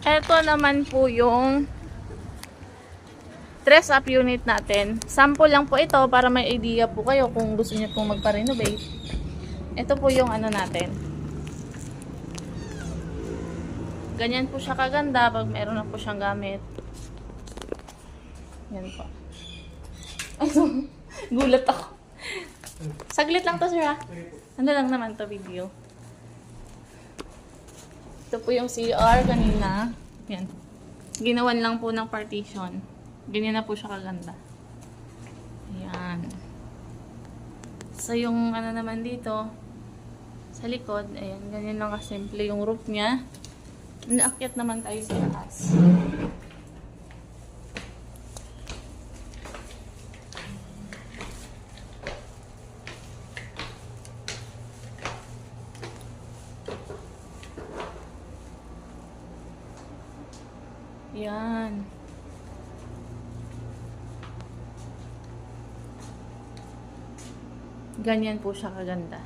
Ito naman po yung dress up unit natin. Sample lang po ito para may idea po kayo kung gusto niyo pong magpa-renovate. Ito po yung ano natin. Ganyan po siya kaganda pag meron na po siyang gamit. Yan po. Ay, gulat ako. Saglit lang to, sir, ha? Ano lang naman to video. Ito po yung CR kanina. Yan. Ginawan lang po ng partition. Ganyan na po siya kaganda. Ayan. So, yung ano naman dito, sa likod, ayan, ganyan lang kasimple yung roof niya. Naakyat naman tayo sa taas. Yan. Ganyan po siya kaganda.